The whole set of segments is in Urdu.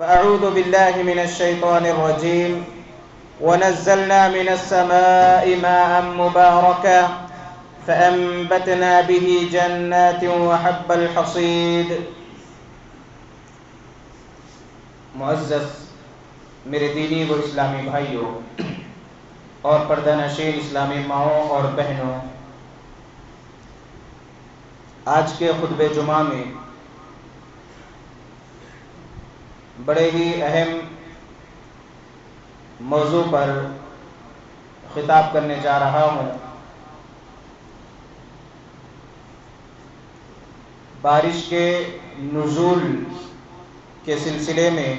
فأعوذ بالله من الشيطان الرجيم ونزلنا من السماء ماء مباركا فأنبتنا به جنات وحب الحصيد۔ معزز میرے دینی و اسلامی بھائیوں اور پردہ نشین اسلامی ماؤں اور بہنوں، آج کے خطبہ جمعہ میں بڑے ہی اہم موضوع پر خطاب کرنے جا رہا ہوں۔ بارش کے نزول کے سلسلے میں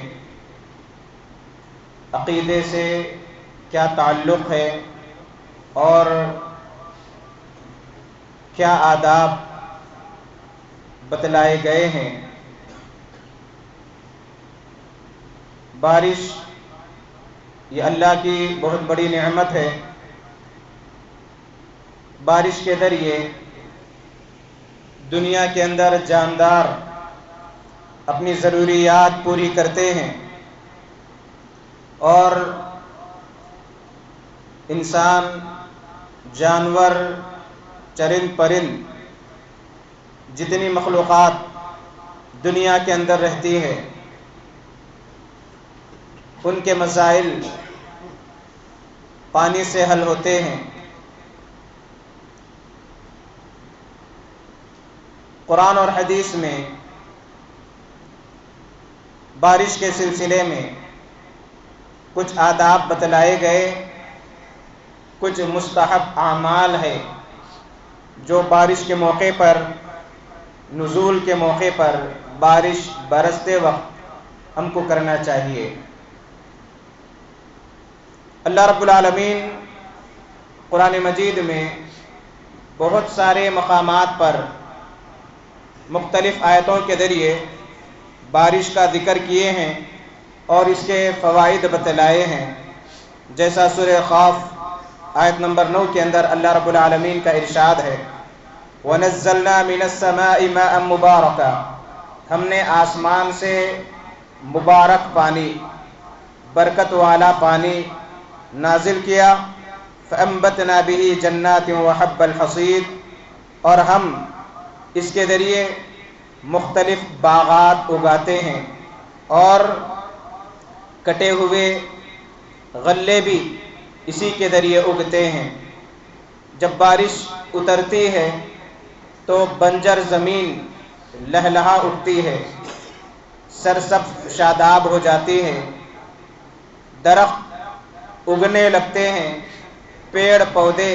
عقیدے سے کیا تعلق ہے اور کیا آداب بتلائے گئے ہیں۔ بارش یہ اللہ کی بہت بڑی نعمت ہے۔ بارش کے ذریعے دنیا کے اندر جاندار اپنی ضروریات پوری کرتے ہیں اور انسان، جانور، چرند پرند، جتنی مخلوقات دنیا کے اندر رہتی ہے، ان کے مسائل پانی سے حل ہوتے ہیں۔ قرآن اور حدیث میں بارش کے سلسلے میں کچھ آداب بتلائے گئے، کچھ مستحب اعمال ہے جو بارش کے موقع پر، نزول کے موقع پر، بارش برستے وقت ہم کو کرنا چاہیے۔ اللہ رب العالمین قرآن مجید میں بہت سارے مقامات پر مختلف آیتوں کے ذریعے بارش کا ذکر کیے ہیں اور اس کے فوائد بتلائے ہیں۔ جیسا سورہ قاف آیت نمبر 9 کے اندر اللہ رب العالمین کا ارشاد ہے، وَنَزَّلْنَا مِنَ السَّمَاءِ مَاءً مُبَارَكًا، ہم نے آسمان سے مبارک پانی، برکت والا پانی نازل کیا۔ فَأَنبَتْنَا بِهِ جَنَّاتٍ وَحَبَّ الْحَصِيدِ، اور ہم اس کے ذریعے مختلف باغات اگاتے ہیں اور کٹے ہوئے غلے بھی اسی کے ذریعے اگتے ہیں۔ جب بارش اترتی ہے تو بنجر زمین لہلہا اٹھتی ہے، سرسبز شاداب ہو جاتی ہے، درخت اگنے لگتے ہیں، پیڑ پودے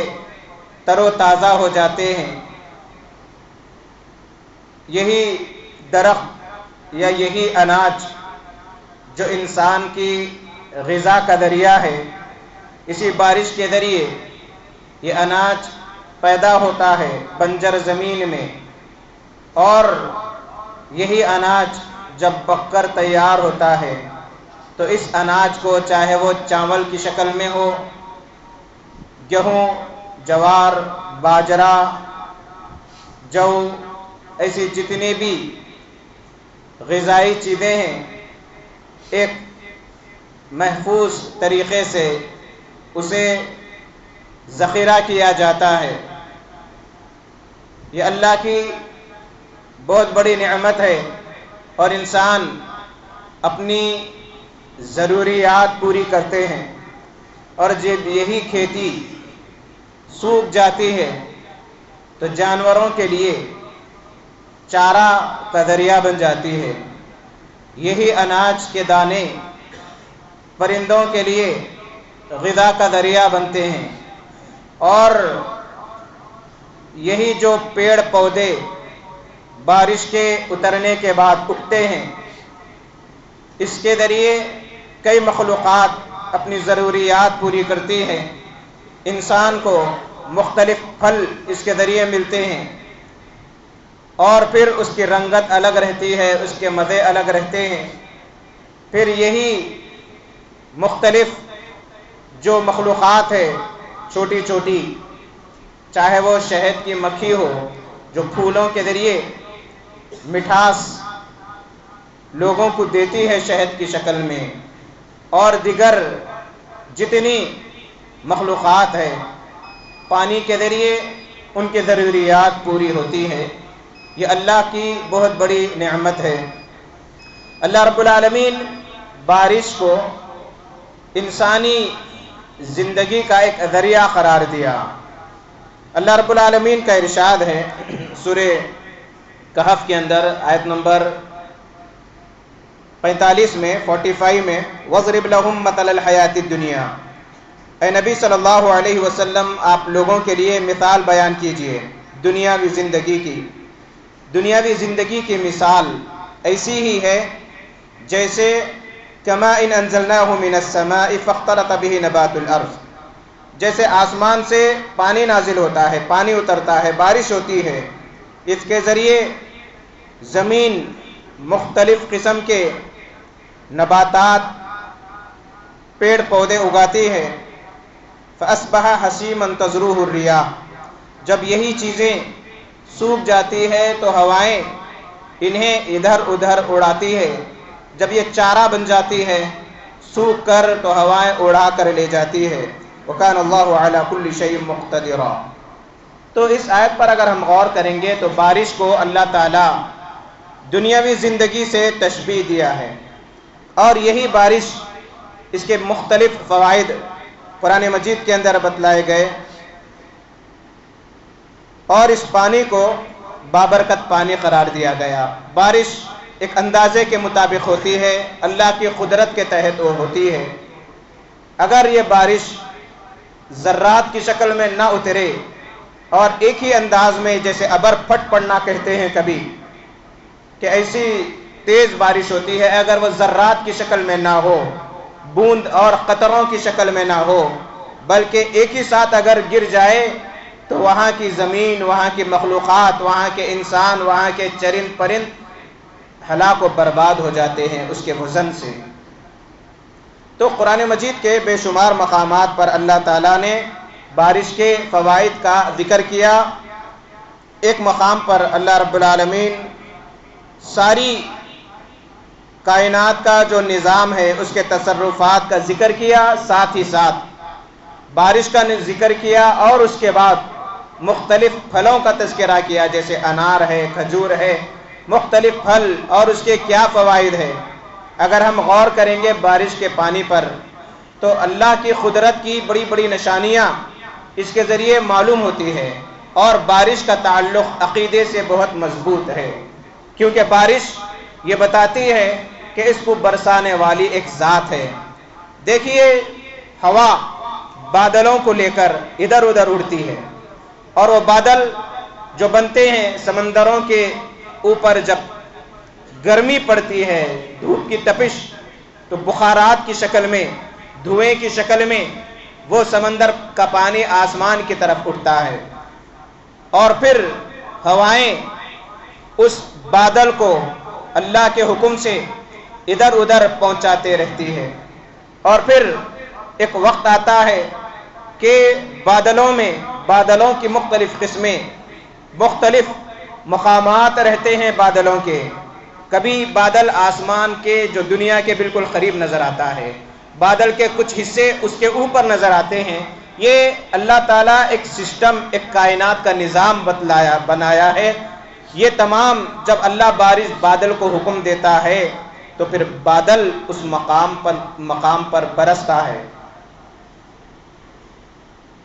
تر و تازہ ہو جاتے ہیں۔ یہی درخت یا یہی اناج جو انسان کی غذا کا ذریعہ ہے، اسی بارش کے ذریعے یہ اناج پیدا ہوتا ہے بنجر زمین میں، اور یہی اناج جب پک کر تیار ہوتا ہے تو اس اناج کو، چاہے وہ چاول کی شکل میں ہو، گیہوں، جوار، باجرہ، جو، ایسی جتنی بھی غذائی چیزیں ہیں، ایک محفوظ طریقے سے اسے ذخیرہ کیا جاتا ہے۔ یہ اللہ کی بہت بڑی نعمت ہے اور انسان اپنی ضروریات پوری کرتے ہیں، اور جب یہی کھیتی سوکھ جاتی ہے تو جانوروں کے لیے چارہ کا ذریعہ بن جاتی ہے۔ یہی اناج کے دانے پرندوں کے لیے غذا کا ذریعہ بنتے ہیں، اور یہی جو پیڑ پودے بارش کے اترنے کے بعد اگتے ہیں، اس کے ذریعے کئی مخلوقات اپنی ضروریات پوری کرتی ہیں۔ انسان کو مختلف پھل اس کے ذریعے ملتے ہیں، اور پھر اس کی رنگت الگ رہتی ہے، اس کے مزے الگ رہتے ہیں۔ پھر یہی مختلف جو مخلوقات ہے، چھوٹی چھوٹی، چاہے وہ شہد کی مکھی ہو جو پھولوں کے ذریعے مٹھاس لوگوں کو دیتی ہے شہد کی شکل میں، اور دیگر جتنی مخلوقات ہے پانی کے ذریعے ان کی ضروریات پوری ہوتی ہے۔ یہ اللہ کی بہت بڑی نعمت ہے۔ اللہ رب العالمین بارش کو انسانی زندگی کا ایک ذریعہ قرار دیا۔ اللہ رب العالمین کا ارشاد ہے سورہ کہف کے اندر آیت نمبر 45 میں 45 میں وَاضْرِبْ لَهُمْ مَثَلَ الْحَيَاةِ الدُّنْيَا، اے نبی صلی اللہ علیہ وسلم آپ لوگوں کے لیے مثال بیان کیجئے دنیاوی زندگی کی۔ دنیاوی زندگی کی مثال ایسی ہی ہے جیسے كَمَاءٍ أَنزَلْنَاهُ مِنَ السَّمَاءِ فَاخْتَلَطَ بِهِ نَبَاتُ الْأَرْضِ، جیسے آسمان سے پانی نازل ہوتا ہے، پانی اترتا ہے، بارش ہوتی ہے، اس کے ذریعے زمین مختلف قسم کے نباتات پیڑ پودے اگاتی ہے۔ فَأَصْبَحَ حَشِيمًا تَذْرُوهُ الرِّيَاحُ، جب یہی چیزیں سوکھ جاتی ہے تو ہوائیں انہیں ادھر ادھر اڑاتی ہے۔ جب یہ چارہ بن جاتی ہے سوکھ کر تو ہوائیں اڑا کر لے جاتی ہے۔ وَكَانَ اللَّهُ عَلَى كُلِّ شَيْءٍ مُقْتَدِرًا۔ تو اس آیت پر اگر ہم غور کریں گے تو بارش کو اللہ تعالیٰ دنیاوی زندگی سے تشبیہ دیا ہے، اور یہی بارش اس کے مختلف فوائد قرآن مجید کے اندر بتلائے گئے، اور اس پانی کو بابرکت پانی قرار دیا گیا۔ بارش ایک اندازے کے مطابق ہوتی ہے، اللہ کی قدرت کے تحت وہ ہوتی ہے۔ اگر یہ بارش ذرات کی شکل میں نہ اترے اور ایک ہی انداز میں جیسے ابر پھٹ پڑنا کہتے ہیں کبھی کہ ایسی تیز بارش ہوتی ہے، اگر وہ ذرات کی شکل میں نہ ہو، بوند اور قطروں کی شکل میں نہ ہو، بلکہ ایک ہی ساتھ اگر گر جائے تو وہاں کی زمین، وہاں کی مخلوقات، وہاں کے انسان، وہاں کے چرند پرند ہلاک و برباد ہو جاتے ہیں اس کے وزن سے۔ تو قرآن مجید کے بے شمار مقامات پر اللہ تعالیٰ نے بارش کے فوائد کا ذکر کیا۔ ایک مقام پر اللہ رب العالمین ساری کائنات کا جو نظام ہے اس کے تصرفات کا ذکر کیا، ساتھ ہی ساتھ بارش کا ذکر کیا، اور اس کے بعد مختلف پھلوں کا تذکرہ کیا، جیسے انار ہے، کھجور ہے، مختلف پھل اور اس کے کیا فوائد ہے۔ اگر ہم غور کریں گے بارش کے پانی پر تو اللہ کی قدرت کی بڑی بڑی نشانیاں اس کے ذریعے معلوم ہوتی ہے، اور بارش کا تعلق عقیدے سے بہت مضبوط ہے، کیونکہ بارش یہ بتاتی ہے کہ اس کو برسانے والی ایک ذات ہے۔ دیکھیے ہوا بادلوں کو لے کر ادھر ادھر اڑتی ہے، اور وہ بادل جو بنتے ہیں سمندروں کے اوپر جب گرمی پڑتی ہے، دھوپ کی تپش، تو بخارات کی شکل میں، دھوئیں کی شکل میں وہ سمندر کا پانی آسمان کی طرف اٹھتا ہے، اور پھر ہوائیں اس بادل کو اللہ کے حکم سے ادھر ادھر پہنچاتے رہتی ہے، اور پھر ایک وقت آتا ہے کہ بادلوں کی مختلف قسمیں، مختلف مقامات رہتے ہیں بادلوں کے۔ کبھی بادل آسمان کے جو دنیا کے بالکل قریب نظر آتا ہے، بادل کے کچھ حصے اس کے اوپر نظر آتے ہیں۔ یہ اللہ تعالیٰ ایک سسٹم، ایک کائنات کا نظام بنایا ہے۔ یہ تمام جب اللہ بادل کو حکم دیتا ہے تو پھر بادل اس مقام پر برستا ہے۔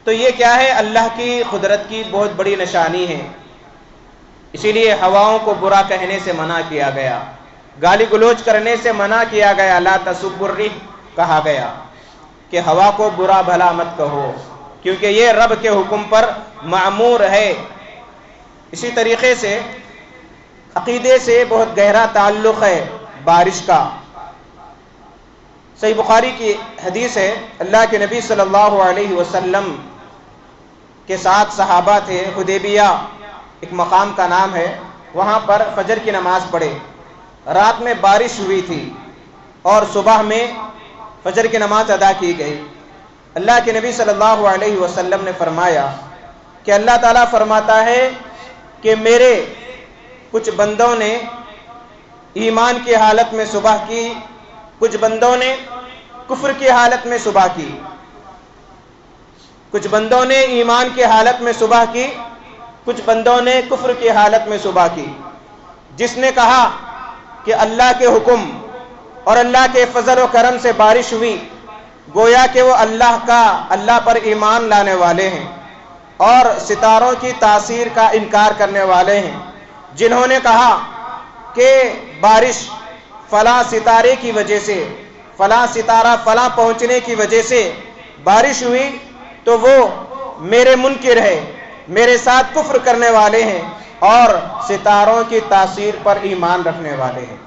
تو یہ کیا ہے؟ اللہ کی قدرت کی بہت بڑی نشانی ہے۔ اسی لیے ہواؤں کو برا کہنے سے منع کیا گیا، گالی گلوچ کرنے سے منع کیا گیا، لا تسبوا الريح کہا گیا کہ ہوا کو برا بھلا مت کہو، کیونکہ یہ رب کے حکم پر معمور ہے۔ اسی طریقے سے عقیدے سے بہت گہرا تعلق ہے بارش کا۔ صحیح بخاری کی حدیث ہے، اللہ کے نبی صلی اللہ علیہ وسلم کے ساتھ صحابہ تھے، حدیبیہ ایک مقام کا نام ہے، وہاں پر فجر کی نماز پڑھے۔ رات میں بارش ہوئی تھی اور صبح میں فجر کی نماز ادا کی گئی۔ اللہ کے نبی صلی اللہ علیہ وسلم نے فرمایا کہ اللہ تعالیٰ فرماتا ہے کہ میرے کچھ بندوں نے ایمان کی حالت میں صبح کی، کچھ بندوں نے کفر کی حالت میں صبح کی، کچھ بندوں نے ایمان کی حالت میں صبح کی، کچھ بندوں نے کفر کی حالت میں صبح کی۔ جس نے کہا کہ اللہ کے حکم اور اللہ کے فضل و کرم سے بارش ہوئی، گویا کہ وہ اللہ پر ایمان لانے والے ہیں اور ستاروں کی تاثیر کا انکار کرنے والے ہیں۔ جنہوں نے کہا کہ بارش فلاں ستارے کی وجہ سے، فلاں ستارہ فلاں پہنچنے کی وجہ سے بارش ہوئی، تو وہ میرے منکر ہے، میرے ساتھ کفر کرنے والے ہیں اور ستاروں کی تاثیر پر ایمان رکھنے والے ہیں۔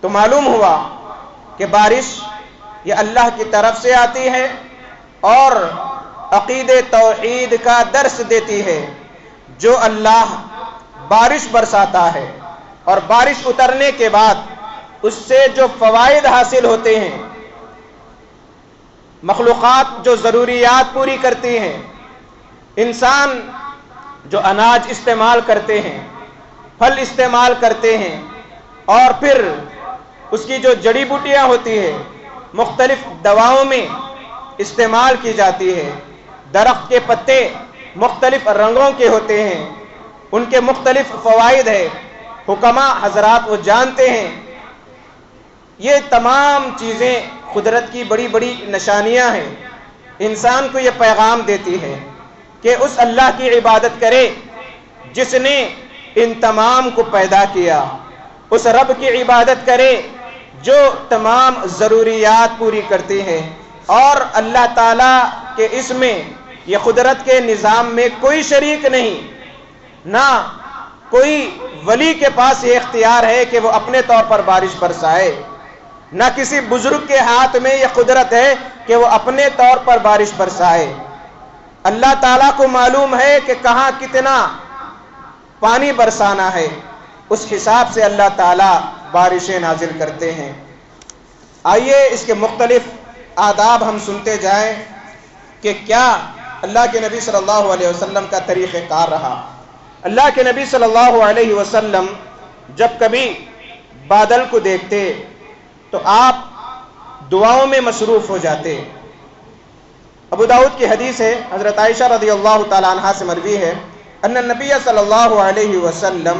تو معلوم ہوا کہ بارش یہ اللہ کی طرف سے آتی ہے اور عقید توحید کا درس دیتی ہے۔ جو اللہ بارش برساتا ہے اور بارش اترنے کے بعد اس سے جو فوائد حاصل ہوتے ہیں، مخلوقات جو ضروریات پوری کرتی ہیں، انسان جو اناج استعمال کرتے ہیں، پھل استعمال کرتے ہیں، اور پھر اس کی جو جڑی بوٹیاں ہوتی ہیں مختلف دواؤں میں استعمال کی جاتی ہے، درخت کے پتے مختلف رنگوں کے ہوتے ہیں، ان کے مختلف فوائد ہیں، حکماء حضرات وہ جانتے ہیں۔ یہ تمام چیزیں قدرت کی بڑی بڑی نشانیاں ہیں، انسان کو یہ پیغام دیتی ہے کہ اس اللہ کی عبادت کرے جس نے ان تمام کو پیدا کیا، اس رب کی عبادت کرے جو تمام ضروریات پوری کرتی ہے، اور اللہ تعالیٰ کے اس میں یہ قدرت کے نظام میں کوئی شریک نہیں، نہ کوئی ولی کے پاس یہ اختیار ہے کہ وہ اپنے طور پر بارش برسائے، نہ کسی بزرگ کے ہاتھ میں یہ قدرت ہے کہ وہ اپنے طور پر بارش برسائے۔ اللہ تعالیٰ کو معلوم ہے کہ کہاں کتنا پانی برسانا ہے، اس حساب سے اللہ تعالیٰ بارشیں نازل کرتے ہیں۔ آئیے اس کے مختلف آداب ہم سنتے جائیں کہ کیا اللہ کے نبی صلی اللہ علیہ وسلم کا طریقہ کار رہا۔ اللہ کے نبی صلی اللہ علیہ وسلم جب کبھی بادل کو دیکھتے تو آپ دعاؤں میں مصروف ہو جاتے۔ ابو داؤد کی حدیث ہے، حضرت عائشہ رضی اللہ تعالی عنہا سے مروی ہے، ان النبی صلی اللہ علیہ وسلم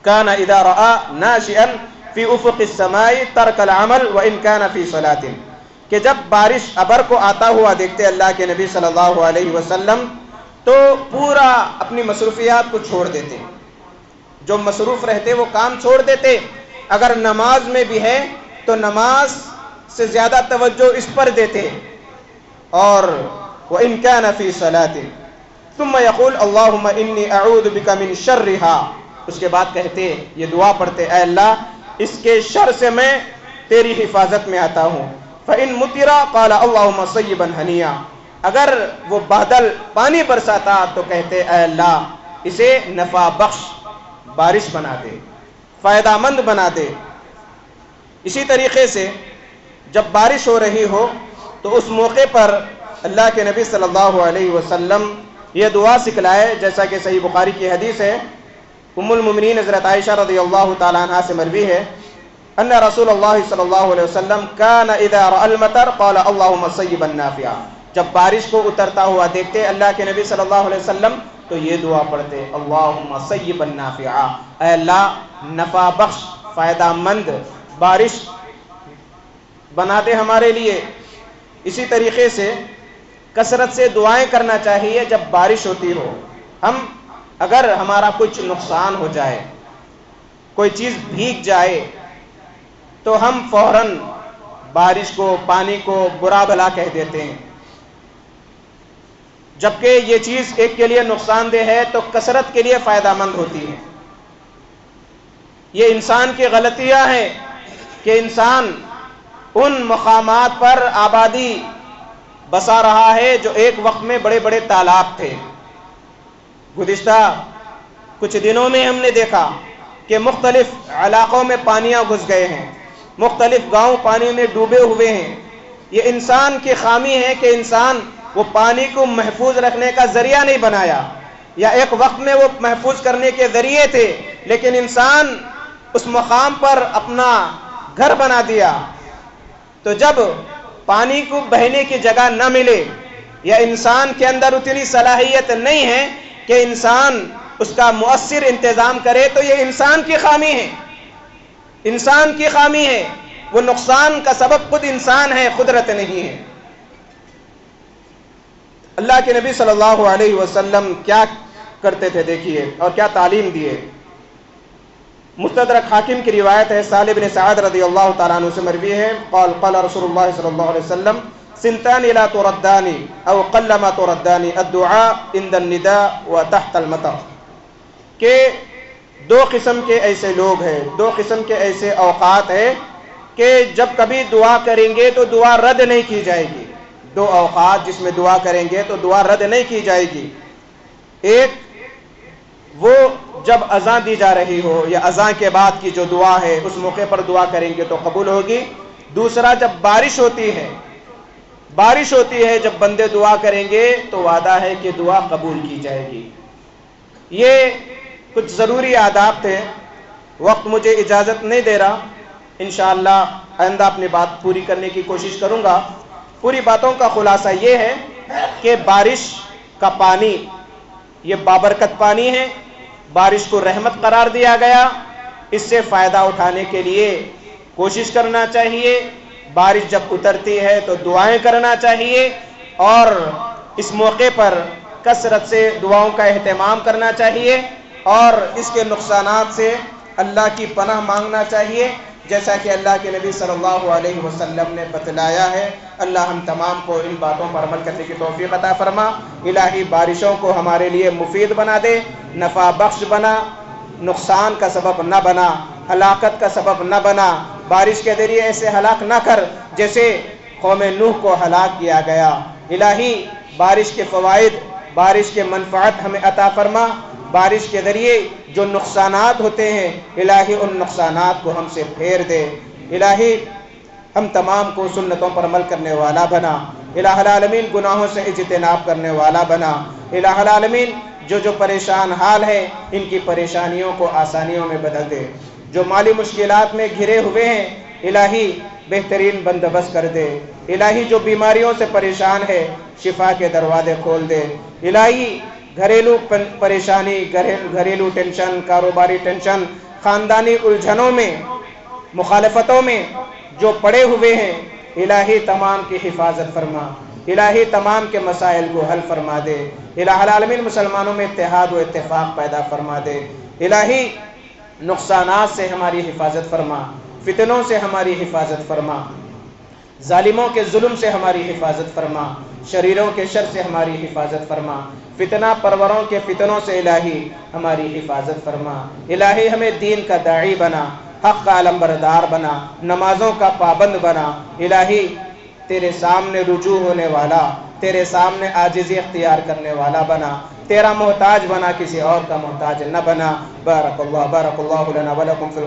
كان اذا راى ناشئا في افق السماء ترك العمل وان كان في صلاة، کہ جب بارش ابر کو آتا ہوا دیکھتے اللہ کے نبی صلی اللہ علیہ وسلم تو پورا اپنی مصروفیات کو چھوڑ دیتے، جو مصروف رہتے وہ کام چھوڑ دیتے، اگر نماز میں بھی ہے تو نماز سے زیادہ توجہ اس پر دیتے، اور وَإِن كَانَ فِي صَلَاةٍ ثُمَّ يَقُولُ اللَّهُمَّ إِنِّي أَعُوذُ بِكَ مِن شَرِّهَا، اس کے بعد کہتے یہ دعا پڑھتے، اے اللہ اس کے شر سے میں تیری حفاظت میں آتا ہوں۔ فَإِن مُطِرَ قَالَ اللَّهُمَّ صَيِّبًا هَنِيًّا، اگر وہ بادل پانی برساتا تو کہتے اے اللہ اسے نفع بخش بارش بنا دے، فائدہ مند بنا دے۔ اسی طریقے سے جب بارش ہو رہی ہو تو اس موقع پر اللہ کے نبی صلی اللہ علیہ وسلم یہ دعا سکھلائے، جیسا کہ صحیح بخاری کی حدیث ہے، ام المؤمنین حضرت عائشہ رضی اللہ تعالی عنہا سے مروی ہے، ان رسول اللہ صلی اللہ علیہ وسلم کان اذا رأى المطر قال اللهم صيبا نافعا، جب بارش کو اترتا ہوا دیکھتے اللہ کے نبی صلی اللہ علیہ وسلم تو یہ دعا پڑھتے، اللهم صيبا نافعا، اے اللہ نفع بخش فائدہ مند بارش بنا دے ہمارے لیے۔ اسی طریقے سے کثرت سے دعائیں کرنا چاہیے جب بارش ہوتی ہو۔ اگر ہمارا کچھ نقصان ہو جائے، کوئی چیز بھیگ جائے، تو ہم فوراً بارش کو، پانی کو برا بھلا کہہ دیتے ہیں، جبکہ یہ چیز ایک کے لیے نقصان دہ ہے تو کثرت کے لیے فائدہ مند ہوتی ہے۔ یہ انسان کی غلطیاں ہیں کہ انسان ان مقامات پر آبادی بسا رہا ہے جو ایک وقت میں بڑے بڑے تالاب تھے۔ گزشتہ کچھ دنوں میں ہم نے دیکھا کہ مختلف علاقوں میں پانیاں گھس گئے ہیں، مختلف گاؤں پانی میں ڈوبے ہوئے ہیں۔ یہ انسان کی خامی ہے کہ انسان وہ پانی کو محفوظ رکھنے کا ذریعہ نہیں بنایا، یا ایک وقت میں وہ محفوظ کرنے کے ذریعے تھے لیکن انسان اس مقام پر اپنا گھر بنا دیا، تو جب پانی کو بہنے کی جگہ نہ ملے یا انسان کے اندر اتنی صلاحیت نہیں ہے کہ انسان اس کا مؤثر انتظام کرے، تو یہ انسان کی خامی ہے، انسان کی خامی ہے، وہ نقصان کا سبب خود انسان ہے، قدرت نہیں ہے۔ اللہ کے نبی صلی اللہ علیہ وسلم کیا کرتے تھے دیکھیے، اور کیا تعلیم دیے۔ مستدرک حاکم کی روایت ہے، سہل بن سعد رضی اللہ تعالیٰ عنہ سے مروی ہے، قال قال رسول اللہ صلی اللہ علیہ وسلم سنتان لا تردان او قلما تردان الدعاء عند النداء وتحت المطر، کہ دو قسم کے ایسے لوگ ہیں، دو قسم کے ایسے اوقات ہیں کہ جب کبھی دعا کریں گے تو دعا رد نہیں کی جائے گی، دو اوقات جس میں دعا کریں گے تو دعا رد نہیں کی جائے گی۔ ایک وہ جب اذان دی جا رہی ہو یا اذان کے بعد کی جو دعا ہے اس موقع پر دعا کریں گے تو قبول ہوگی۔ دوسرا جب بارش ہوتی ہے، بارش ہوتی ہے جب بندے دعا کریں گے تو وعدہ ہے کہ دعا قبول کی جائے گی۔ یہ کچھ ضروری آداب تھے، وقت مجھے اجازت نہیں دے رہا، انشاءاللہ آئندہ اپنی بات پوری کرنے کی کوشش کروں گا۔ پوری باتوں کا خلاصہ یہ ہے کہ بارش کا پانی یہ بابرکت پانی ہے، بارش کو رحمت قرار دیا گیا، اس سے فائدہ اٹھانے کے لیے کوشش کرنا چاہیے۔ بارش جب اترتی ہے تو دعائیں کرنا چاہیے، اور اس موقع پر کثرت سے دعاؤں کا اہتمام کرنا چاہیے، اور اس کے نقصانات سے اللہ کی پناہ مانگنا چاہیے، جیسا کہ اللہ کے نبی صلی اللہ علیہ وسلم نے بتلایا ہے۔ اللہ ہم تمام کو ان باتوں پر عمل کرنے کی توفیق عطا فرما۔ الہی بارشوں کو ہمارے لیے مفید بنا دے، نفع بخش بنا، نقصان کا سبب نہ بنا، ہلاکت کا سبب نہ بنا۔ بارش کے ذریعے ایسے ہلاک نہ کر جیسے قوم نوح کو ہلاک کیا گیا۔ الہی بارش کے فوائد، بارش کے منفعت ہمیں عطا فرما۔ بارش کے ذریعے جو نقصانات ہوتے ہیں الہی ان نقصانات کو ہم سے پھیر دے۔ الہی ہم تمام کو سنتوں پر عمل کرنے والا بنا۔ الہ العالمین گناہوں سے اجتناب کرنے والا بنا۔ الہ العالمین جو پریشان حال ہے ان کی پریشانیوں کو آسانیوں میں بدل دے۔ جو مالی مشکلات میں گھرے ہوئے ہیں الہی بہترین بندوبست کر دے۔ الہی جو بیماریوں سے پریشان ہے شفا کے دروازے کھول دے۔ الہی گھریلو پریشانی، گھریلو ٹینشن، کاروباری ٹینشن، خاندانی الجھنوں میں، مخالفتوں میں جو پڑے ہوئے ہیں الہی تمام کی حفاظت فرما۔ الہی تمام کے مسائل کو حل فرما دے۔ الہ العالمین مسلمانوں میں اتحاد و اتفاق پیدا فرما دے۔ الہی نقصانات سے ہماری حفاظت فرما، فتنوں سے ہماری حفاظت فرما، ظالموں کے ظلم سے ہماری حفاظت فرما، شریروں کے شر سے ہماری حفاظت فرما، فتنہ پروروں کے فتنوں سے الہی ہماری حفاظت فرما۔ الہی ہمیں دین کا داعی بنا، حق کا علمبردار بنا، نمازوں کا پابند بنا۔ الہی تیرے سامنے رجوع ہونے والا، تیرے سامنے عاجزی اختیار کرنے والا بنا، تیرا محتاج بنا، کسی اور کا محتاج نہ بنا۔ بارک اللہ لنا ولکم فی